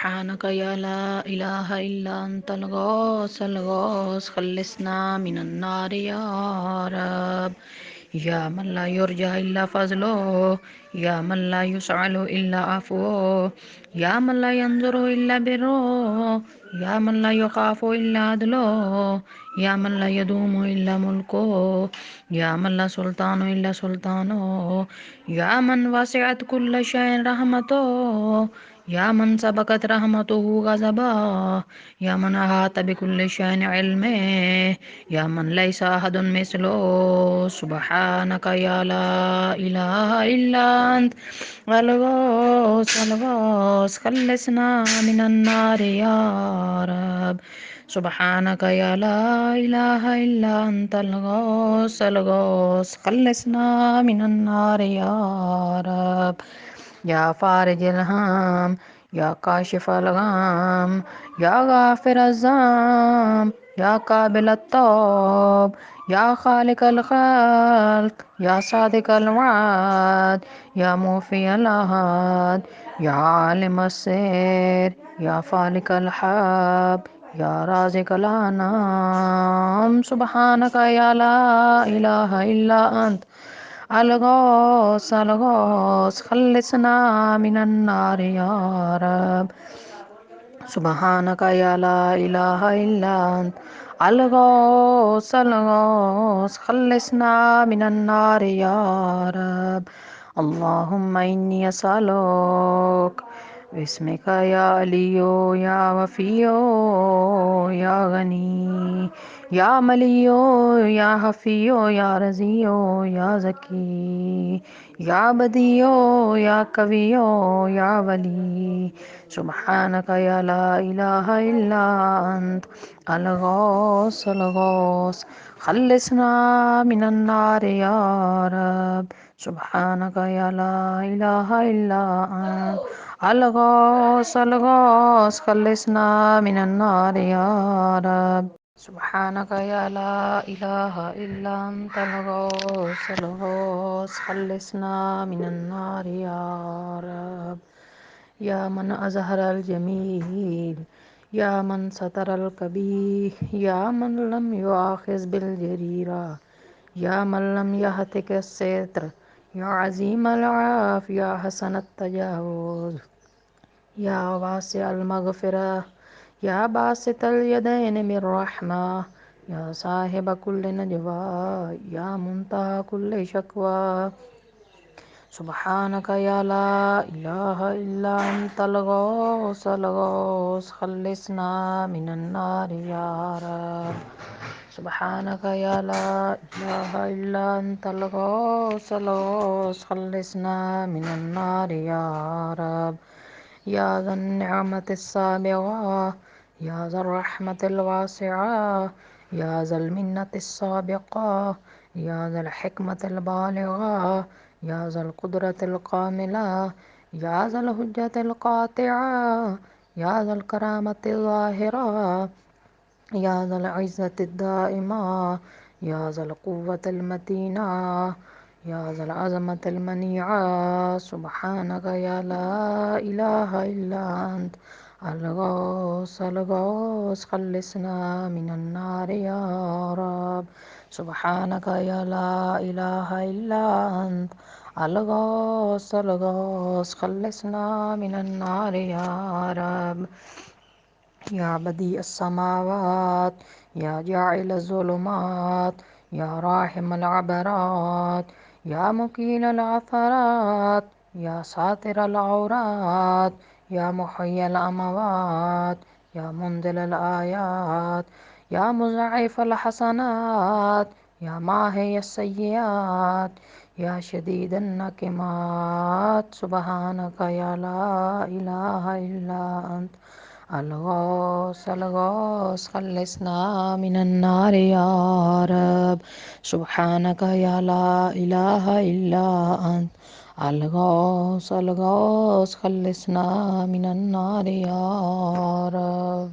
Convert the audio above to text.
سبحانك يا لا إله إلا أنت الغوث الغوث خلصنا من النار يا رب. يا من لا يرجى إلا فضله، يا من لا يسأل إلا عفوه، يا من لا ينظر إلا بره، يا من لا يخاف إلا عدله، يا من لا يدوم إلا ملكه، يا من لا سلطان إلا سلطانه، يا من وسعت كل شيء رحمته، يا من سبقت رحمته غضبا، يا من أحاط بكل شيء علمه، يا من ليس أحد مثله. سبحانك يا لا إله إلا أنت الغوث الغوث خلصنا من النار يا رب. سبحانك يا لا إله إلا أنت الغوث الغوث خلصنا من النار يا رب. يا فارج الهم، يا كاشف الغم، يا غافر الذنب، يا قابل التوب، يا خالق الخلق، يا صادق الوعد، يا موفي العهد، يا عالم السر، يا فالق الحب، يا رازق الأنام. سبحانك يا لا إله إلا أنت الغوث الغوث خلصنا من النار يا رب. سبحانك يا لا إله إلا أنت الغوث الغوث خلصنا من النار يا رب. اللهم إني أسألك باسمك يا علي يا وفي يا غني يا ملي يا حفي يا رزي يا زكي يا بدي يا قوي يا ولي. سبحانك يا لا إله إلا أنت الغوث الغوث خلصنا من النار يا رب. سبحانك يا لا إله إلا أنت الغوث الغوث خلصنا من النار يا رب. سبحانك يا لا إله إلا أنت الغوث الغوث خلصنا من النار يا رب. يا من أظهر الجميل، يا من ستر القبيح، يا من لم يؤاخذ بالجريرة، يا من لم يهتك الستر، يا عظيم العفو، يا حسن التجاوز، يا واسع المغفرة، يا باسط اليدين من رحمة، يا صاحب كل نجوى، يا منتهى كل شكوى. سبحانك يا لا إله إلا أنت الغوث الغوث خلصنا من النار يا رب. سبحانك يا لا إله إلا أنت الغوث الغوث خلصنا من النار يا رب. يا ذا النعمة السابغة، يا ذا الرحمة الواسعة، يا ذا المنة السابقة، يا ذا الحكمة البالغة، يا ذا القدرة الكاملة، يا ذا الحجة القاطعة، يا ذا الكرامة الظاهرة، يا ذا العزة الدائمة، يا ذا القوة المتينة، يا ذا العظمة المنيعة. سبحانك يا لا إله إلا أنت الغوث الغوث خلصنا من النار يا رب. سبحانك يا لا إله إلا أنت الغوث الغوث خلصنا من النار يا رب. يا بديع السماوات، يا جاعل الظلمات، يا راحم العبرات، يا مقيل العثرات، يا ساتر العورات، يا محيي الأموات، يا منزل الآيات، يا مضاعف الحسنات، يا ماحي السيئات، يا شديد النقمات. سبحانك يا لا إله إلا أنت الغوث الغوث خلصنا من النار يا رب. سبحانك يا لا إله إلا أنت الغوث الغوث خلصنا من النار يا رب.